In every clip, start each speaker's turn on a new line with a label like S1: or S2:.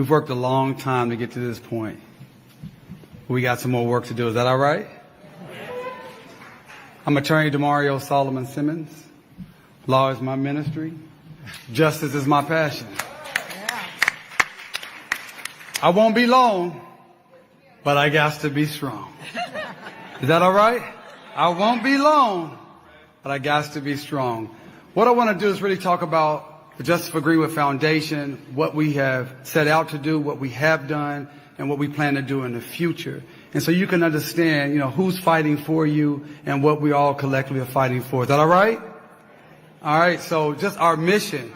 S1: We've worked a long time to get to this point. We got some more work to do. Is that all right? I'm Attorney Damario Solomon-Simmons. Law is my ministry. Justice is my passion. I won't be long, but I got to be strong. Is that all right? I won't be long, but I got to be strong. What I want to do is really talk about the Justice for Greenwood Foundation, what we have set out to do, what we have done, and what we plan to do in the future. And so you can understand, who's fighting for you and what we all collectively are fighting for. Is that all right? All right, so just our mission.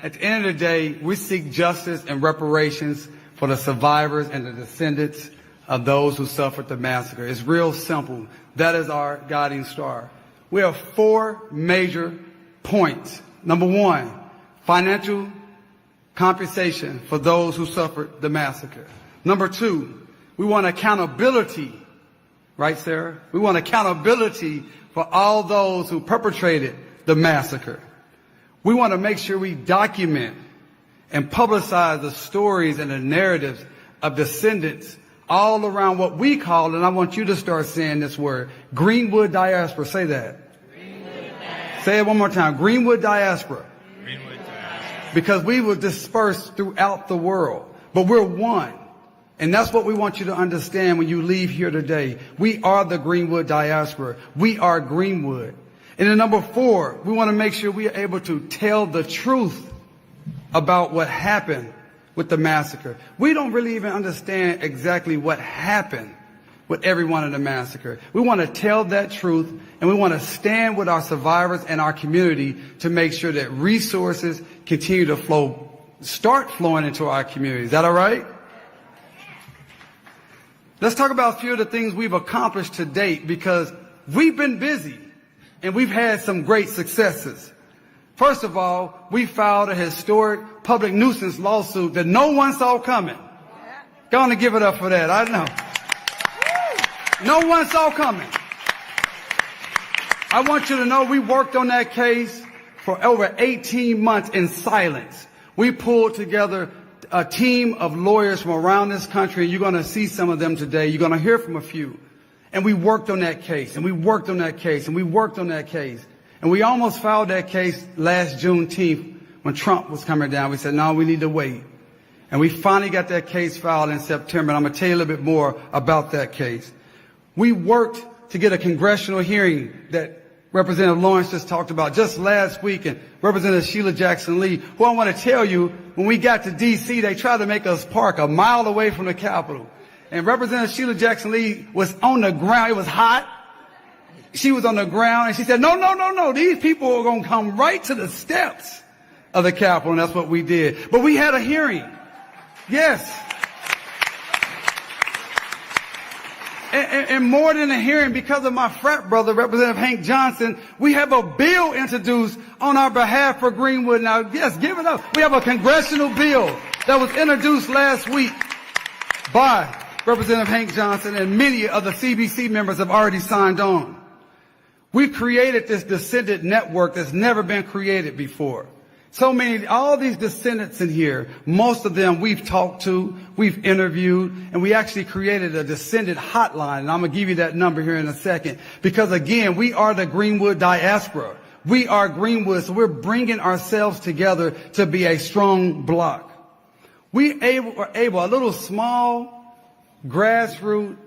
S1: At the end of the day, we seek justice and reparations for the survivors and the descendants of those who suffered the massacre. It's real simple. That is our guiding star. We have 4 major points. Number 1, financial compensation for those who suffered the massacre. Number 2, we want accountability. Right, Sarah? We want accountability for all those who perpetrated the massacre. We want to make sure we document and publicize the stories and the narratives of descendants all around what we call, and I want you to start saying this word, Greenwood diaspora. Say that. Say it one more time. Greenwood diaspora. Greenwood diaspora. Because we were dispersed throughout the world, but we're one. And that's what we want you to understand when you leave here today. We are the Greenwood diaspora. We are Greenwood. And then number 4, we want to make sure we are able to tell the truth about what happened with the massacre. We don't really even understand exactly what happened with everyone in the massacre. We want to tell that truth, and we want to stand with our survivors and our community to make sure that resources continue to start flowing into our community. Is that all right? Let's talk about a few of the things we've accomplished to date, because we've been busy and we've had some great successes. First of all, we filed a historic public nuisance lawsuit that no one saw coming. Go on and give it up for that. I know. No one saw coming. I want you to know we worked on that case for over 18 months in silence. We pulled together a team of lawyers from around this country, and you're going to see some of them today. You're going to hear from a few. And we worked on that case, and we worked on that case, and we worked on that case. And we almost filed that case last Juneteenth when Trump was coming down. We said, no, we need to wait. And we finally got that case filed in September. And I'm going to tell you a little bit more about that case. We worked to get a congressional hearing that Representative Lawrence just talked about just last week, and Representative Sheila Jackson Lee, who I want to tell you, when we got to D.C., they tried to make us park a mile away from the Capitol. And Representative Sheila Jackson Lee was on the ground. It was hot. She was on the ground, and she said, no. These people are going to come right to the steps of the Capitol, and that's what we did. But we had a hearing. Yes. And more than a hearing, because of my frat brother, Representative Hank Johnson, we have a bill introduced on our behalf for Greenwood. Now, yes, give it up. We have a congressional bill that was introduced last week by Representative Hank Johnson, and many of the CBC members have already signed on. We've created this descendant network that's never been created before. All these descendants in here, most of them we've talked to, we've interviewed, and we actually created a descendant hotline. And I'm going to give you that number here in a second. Because again, we are the Greenwood diaspora. We are Greenwood, so we're bringing ourselves together to be a strong block. We were able, a little small, grassroots,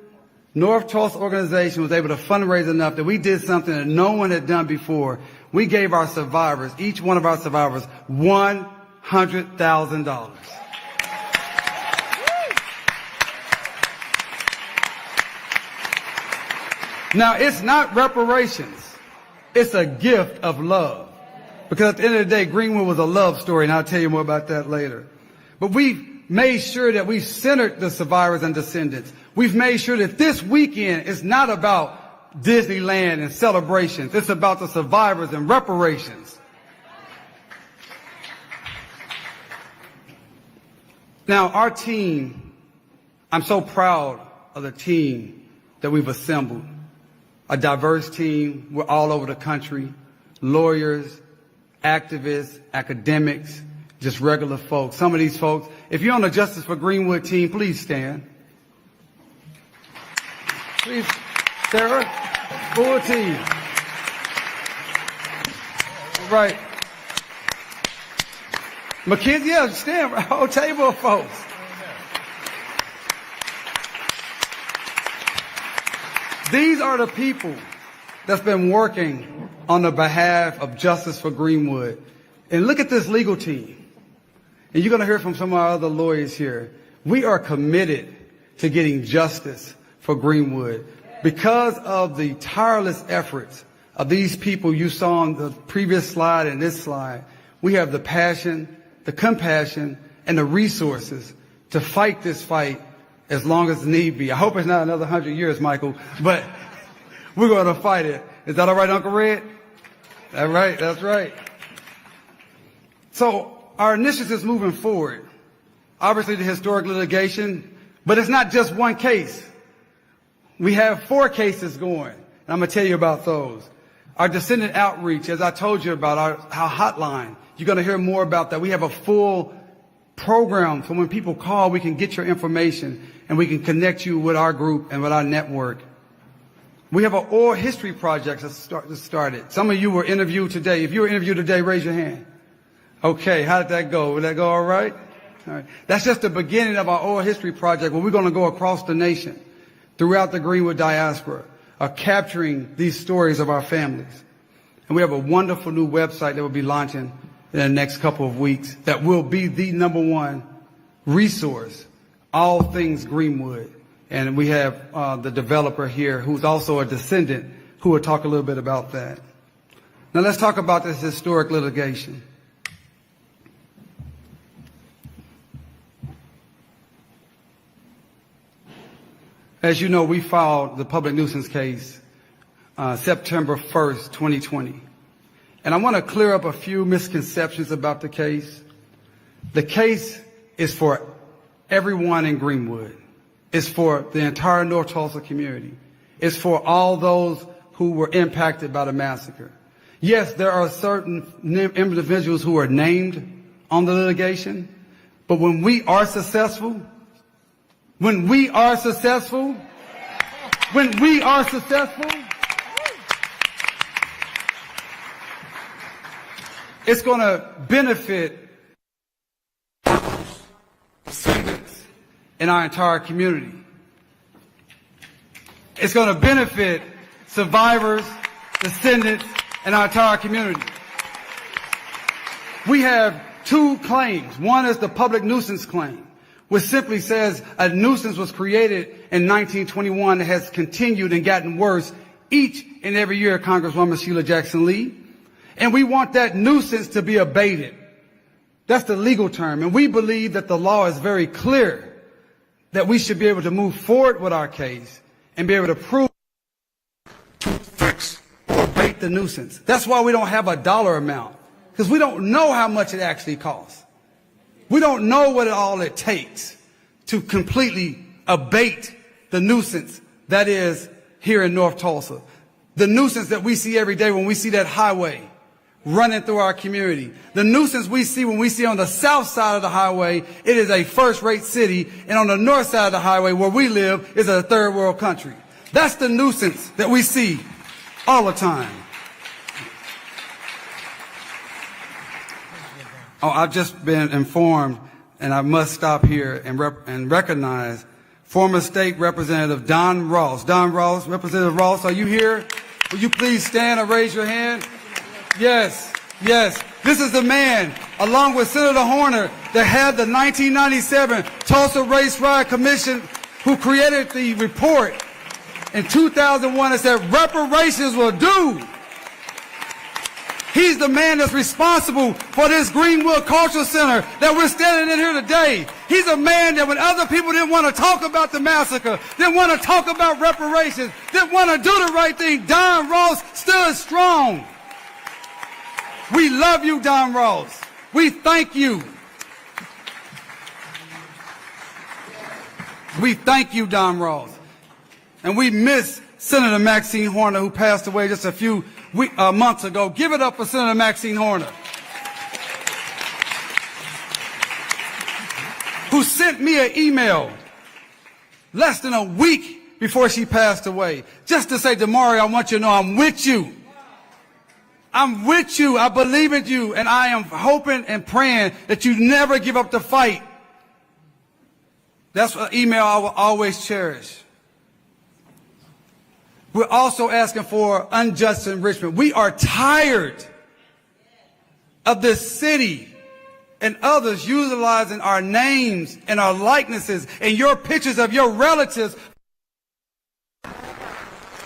S1: North Tulsa organization was able to fundraise enough that we did something that no one had done before. We gave our survivors, each one of our survivors, $100,000. Now, it's not reparations. It's a gift of love. Because at the end of the day, Greenwood was a love story, and I'll tell you more about that later. But we've made sure that we've centered the survivors and descendants. We've made sure that this weekend is not about Disneyland and celebrations. It's about the survivors and reparations. Now, our team, I'm so proud of the team that we've assembled. A diverse team. We're all over the country. Lawyers, activists, academics, just regular folks. Some of these folks, if you're on the Justice for Greenwood team, please stand. Please, Sarah, full team. All right. Mackenzie, yeah, stand, a whole table of folks. These are the people that's been working on the behalf of Justice for Greenwood. And look at this legal team. And you're going to hear from some of our other lawyers here. We are committed to getting justice for Greenwood because of the tireless efforts of these people you saw on the previous slide and this slide. We have the passion, the compassion, and the resources to fight this fight as long as need be. I hope it's not another 100 years, Michael, but we're going to fight it. Is that all right, Uncle Red? That's right, that's right. So our initiatives moving forward, obviously the historic litigation, but it's not just one case. We have 4 cases going, and I'm going to tell you about those. Our descendant outreach, as I told you about, our hotline, you're going to hear more about that. We have a full program, so when people call, we can get your information and we can connect you with our group and with our network. We have an oral history project that started. Some of you were interviewed today. If you were interviewed today, raise your hand. Okay, how did that go? Did that go all right? All right. That's just the beginning of our oral history project where we're going to go across the nation, throughout the Greenwood diaspora, capturing these stories of our families. And we have a wonderful new website that will be launching in the next couple of weeks that will be the #1 resource, all things Greenwood. And we have the developer here who's also a descendant who will talk a little bit about that. Now let's talk about this historic litigation. As you know, we filed the public nuisance case September 1st, 2020. And I want to clear up a few misconceptions about the case. The case is for everyone in Greenwood. It's for the entire North Tulsa community. It's for all those who were impacted by the massacre. Yes, there are certain individuals who are named on the litigation, but when we are successful, it's going to benefit descendants in our entire community. It's going to benefit survivors, descendants, and our entire community. We have 2 claims. One is the public nuisance claim, which simply says a nuisance was created in 1921 that has continued and gotten worse each and every year, Congresswoman Sheila Jackson Lee. And we want that nuisance to be abated. That's the legal term. And we believe that the law is very clear that we should be able to move forward with our case and be able to prove to fix or abate the nuisance. That's why we don't have a dollar amount, because we don't know how much it actually costs. We don't know what all it takes to completely abate the nuisance that is here in North Tulsa. The nuisance that we see every day when we see that highway running through our community. The nuisance we see when we see on the south side of the highway, it is a first-rate city, and on the north side of the highway where we live is a third world country. That's the nuisance that we see all the time. Oh, I've just been informed, and I must stop here and recognize former State Representative Don Ross. Don Ross, Representative Ross, are you here? Will you please stand or raise your hand? Yes, yes. This is the man, along with Senator Horner, that had the 1997 Tulsa Race Riot Commission, who created the report in 2001 that said reparations will do. He's the man that's responsible for this Greenwood Cultural Center that we're standing in here today. He's a man that when other people didn't want to talk about the massacre, didn't want to talk about reparations, didn't want to do the right thing, Don Ross stood strong. We love you, Don Ross. We thank you. We thank you, Don Ross. And we miss Senator Maxine Horner, who passed away just a few months ago. Give it up for Senator Maxine Horner. sent me an email less than a week before she passed away, just to say, Damario, I want you to know I'm with you. I'm with you. I believe in you. And I am hoping and praying that you never give up the fight. That's an email I will always cherish. We're also asking for unjust enrichment. We are tired of this city and others utilizing our names and our likenesses and your pictures of your relatives.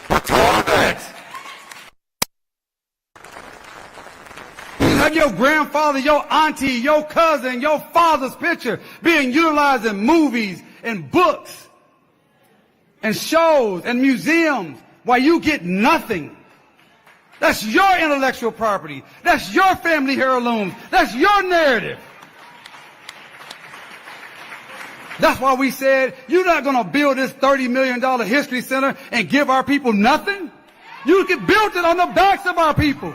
S1: What's all of that? You have your grandfather, your auntie, your cousin, your father's picture being utilized in movies and books and shows and museums while you get nothing. That's your intellectual property. That's your family heirlooms. That's your narrative. That's why we said, you're not going to build this $30 million history center and give our people nothing. You can build it on the backs of our people.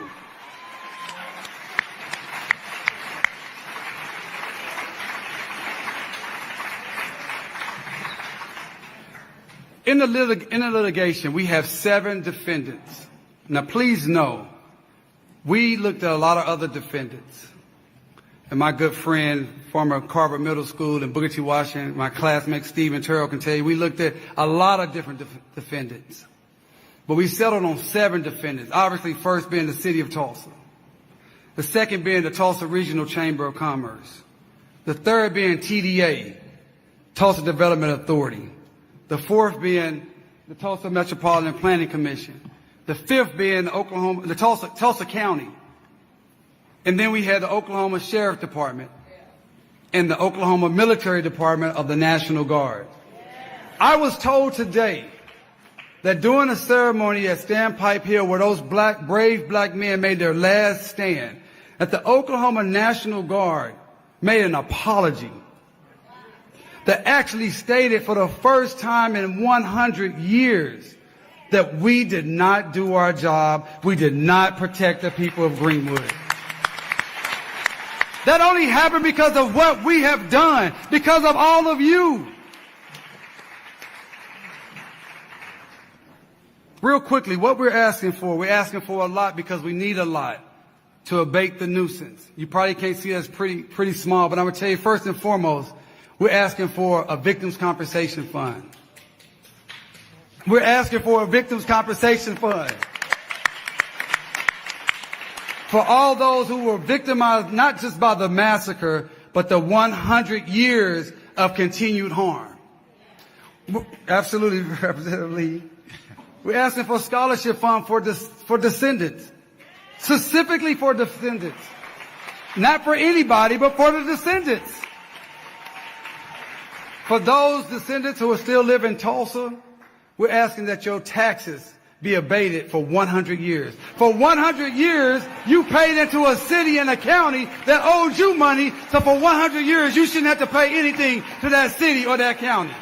S1: In the litigation, we have 7 defendants. Now, please know, we looked at a lot of other defendants. And my good friend, former Carver Middle School in Booker T. Washington, my classmate Stephen Terrell can tell you, we looked at a lot of different defendants. But we settled on 7 defendants, obviously first being the city of Tulsa. The second being the Tulsa Regional Chamber of Commerce. The third being TDA, Tulsa Development Authority. The fourth being the Tulsa Metropolitan Planning Commission. The fifth being the Tulsa County. And then we had the Oklahoma Sheriff Department and the Oklahoma Military Department of the National Guard. I was told today that during a ceremony at Standpipe Hill where those brave black men made their last stand, that the Oklahoma National Guard made an apology that actually stated for the first time in 100 years that we did not do our job. We did not protect the people of Greenwood. That only happened because of what we have done, because of all of you. Real quickly, what we're asking for a lot because we need a lot to abate the nuisance. You probably can't see us pretty small, but I'm going to tell you first and foremost, we're asking for a victims' compensation fund. We're asking for a victims' compensation fund for all those who were victimized not just by the massacre, but the 100 years of continued harm. Absolutely, Representative Lee. We're asking for a scholarship fund for descendants, specifically for descendants. Not for anybody, but for the descendants. For those descendants who are still living in Tulsa, we're asking that your taxes be abated for 100 years. For 100 years, you paid into a city and a county that owes you money, so for 100 years, you shouldn't have to pay anything to that city or that county.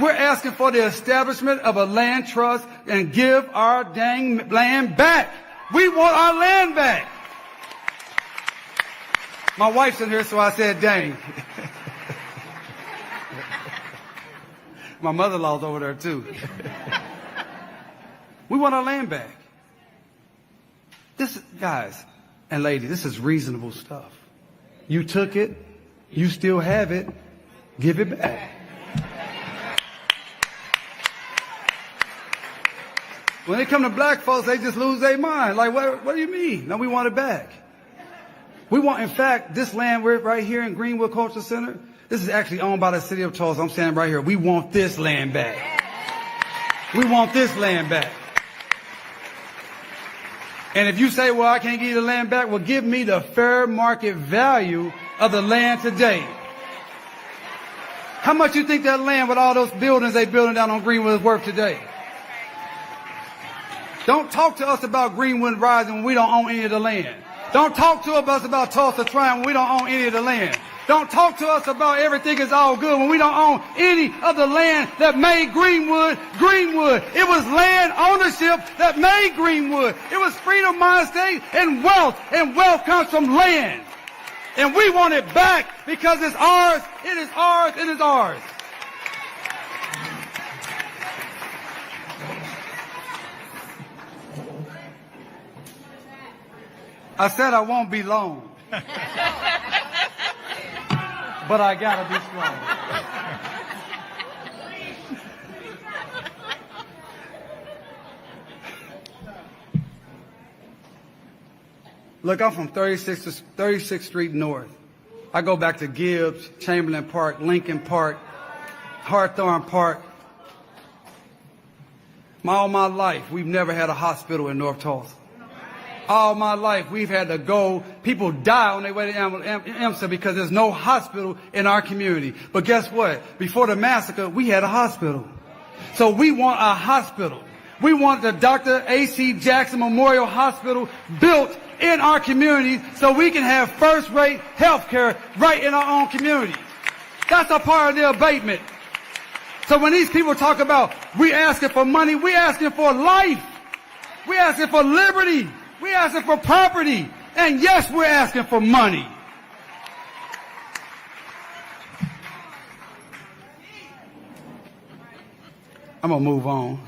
S1: We're asking for the establishment of a land trust and give our dang land back. We want our land back. My wife's in here, so I said, dang. My mother-in-law's over there, too. We want our land back. This, guys and ladies, this is reasonable stuff. You took it. You still have it. Give it back. When they come to black folks, they just lose their mind. Like, what do you mean? No, we want it back. We want, in fact, this land we're right here in Greenwood Cultural Center, this is actually owned by the city of Tulsa. I'm standing right here. We want this land back. We want this land back. And if you say, well, I can't give you the land back, well, give me the fair market value of the land today. How much you think that land with all those buildings they building down on Greenwood is worth today? Don't talk to us about Greenwood rising when we don't own any of the land. Don't talk to us about Tulsa trying when we don't own any of the land. Don't talk to us about everything is all good when we don't own any of the land that made Greenwood, Greenwood. It was land ownership that made Greenwood. It was freedom, mind state, and wealth. And wealth comes from land. And we want it back because it's ours, it is ours, it is ours. I said I won't be long. But I gotta be strong. Look, I'm from 36th Street North. I go back to Gibbs, Chamberlain Park, Lincoln Park, Hawthorne Park. All my life, we've never had a hospital in North Tulsa. All my life, we've had to go. People die on their way to EMSA because there's no hospital in our community. But guess what? Before the massacre, we had a hospital. So we want a hospital. We want the Dr. A.C. Jackson Memorial Hospital built in our community so we can have first-rate health care right in our own community. That's a part of the abatement. So when these people talk about we asking for money, we asking for life. We asking for liberty. We asking for property. And yes, we're asking for money. I'm going to move on.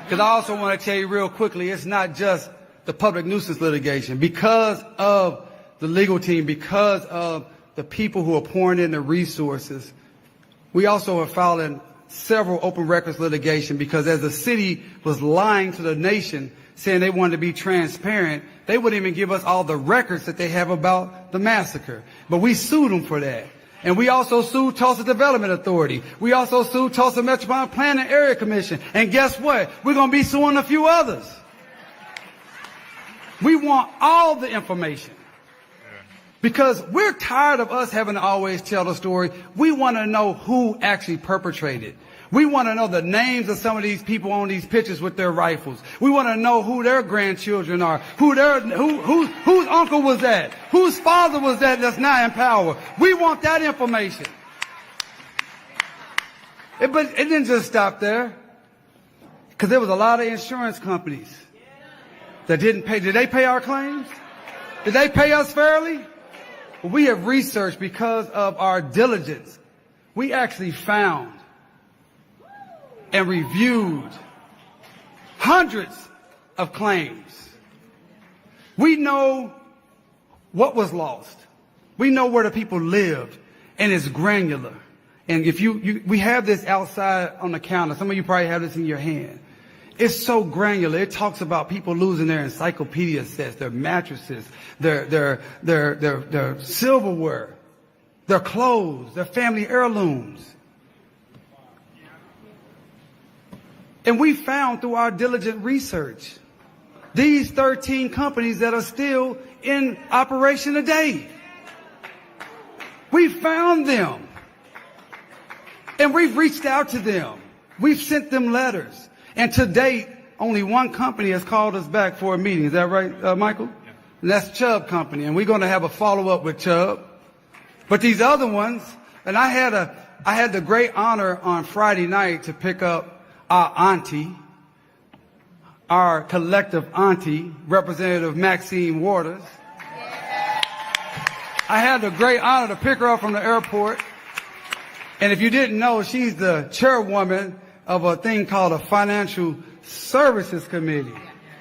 S1: Because I also want to tell you real quickly, it's not just the public nuisance litigation. Because of the legal team, because of the people who are pouring in the resources, we also are filing several open records litigation because as the city was lying to the nation, saying they wanted to be transparent, they wouldn't even give us all the records that they have about the massacre. But we sued them for that. And we also sued Tulsa Development Authority. We also sued Tulsa Metropolitan Planning Area Commission. And guess what? We're going to be suing a few others. We want all the information. Because we're tired of us having to always tell the story. We want to know who actually perpetrated. We want to know the names of some of these people on these pictures with their rifles. We want to know who their grandchildren are, whose uncle was that, whose father was that that's now in power. We want that information. But it didn't just stop there. Because there was a lot of insurance companies that didn't pay. Did they pay our claims? Did they pay us fairly? We have researched because of our diligence. We actually found and reviewed hundreds of claims. We know what was lost. We know where the people lived, and it's granular. And if we have this outside on the counter. Some of you probably have this in your hand. It's so granular. It talks about people losing their encyclopedia sets, their mattresses, their silverware, their clothes, their family heirlooms. And we found through our diligent research these 13 companies that are still in operation today. We found them. And we've reached out to them. We've sent them letters. And to date, only one company has called us back for a meeting. Is that right, Michael? Yeah. And that's Chubb Company. And we're going to have a follow-up with Chubb. But these other ones, and I had the great honor on Friday night to pick up our auntie, our collective auntie, Representative Maxine Waters. I had the great honor to pick her up from the airport. And if you didn't know, she's the chairwoman of a thing called a Financial Services Committee.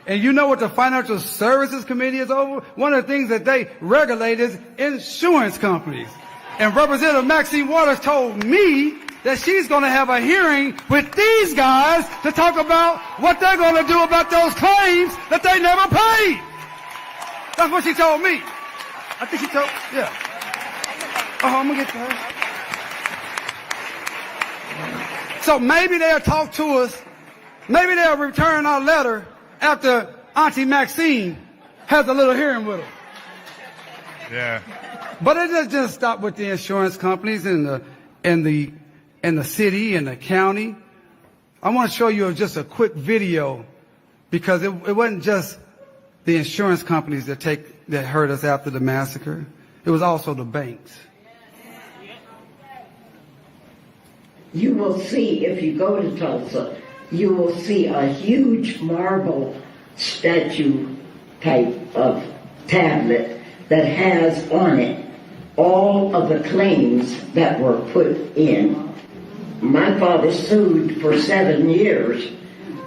S1: And you know what the Financial Services Committee is over? One of the things that they regulate is insurance companies. And Representative Maxine Waters told me that she's going to have a hearing with these guys to talk about what they're going to do about those claims that they never paid. That's what she told me. I think she told, yeah. Oh, I'm going to get to her. So maybe they'll talk to us. Maybe they'll return our letter after Auntie Maxine has a little hearing with them.
S2: Yeah.
S1: But it doesn't just stop with the insurance companies and the city and the county. I want to show you just a quick video because it wasn't just the insurance companies that hurt us after the massacre. It was also the banks.
S3: You will see, if you go to Tulsa, you will see a huge marble statue type of tablet that has on it all of the claims that were put in. My father sued for 7 years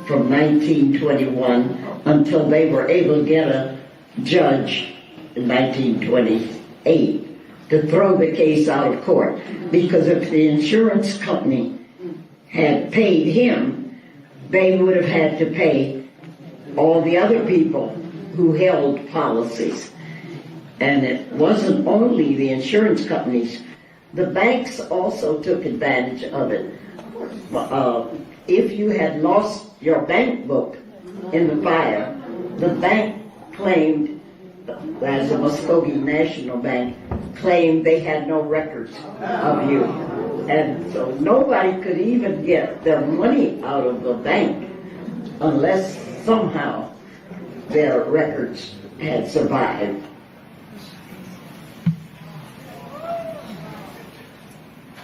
S3: from 1921 until they were able to get a judge in 1928 to throw the case out of court. Because if the insurance company had paid him, they would have had to pay all the other people who held policies. And it wasn't only the insurance companies. The banks also took advantage of it. If you had lost your bank book in the fire, the bank claimed, as the Muskogee National Bank, claimed they had no records of you. And so nobody could even get their money out of the bank unless somehow their records had survived.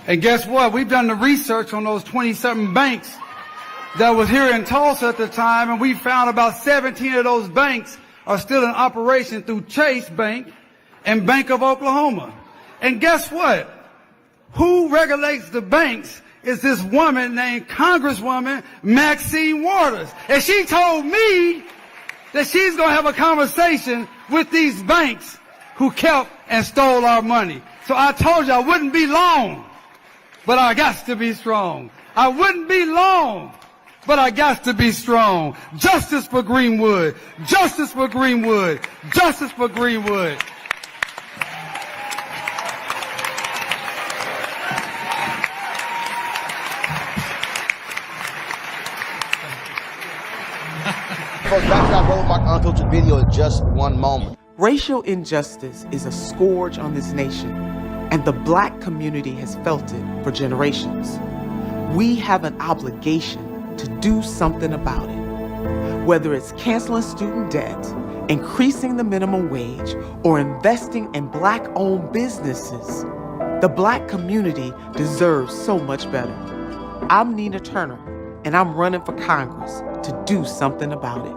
S1: And guess what? We've done the research on those 27 banks that was here in Tulsa at the time, and we found about 17 of those banks are still in operation through Chase Bank and Bank of Oklahoma. And guess what? Who regulates the banks is this woman named Congresswoman Maxine Waters. And she told me that she's going to have a conversation with these banks who kept and stole our money. So I told you I wouldn't be long, but I got to be strong. I wouldn't be long, but I got to be strong. Justice for Greenwood. Justice for Greenwood. Justice for Greenwood.
S4: Back to that roadblock unfiltered video in just one moment.
S5: Racial injustice is a scourge on this nation, and the Black community has felt it for generations. We have an obligation to do something about it. Whether it's canceling student debt, increasing the minimum wage, or investing in Black-owned businesses, the Black community deserves so much better. I'm Nina Turner, and I'm running for Congress to do something about it.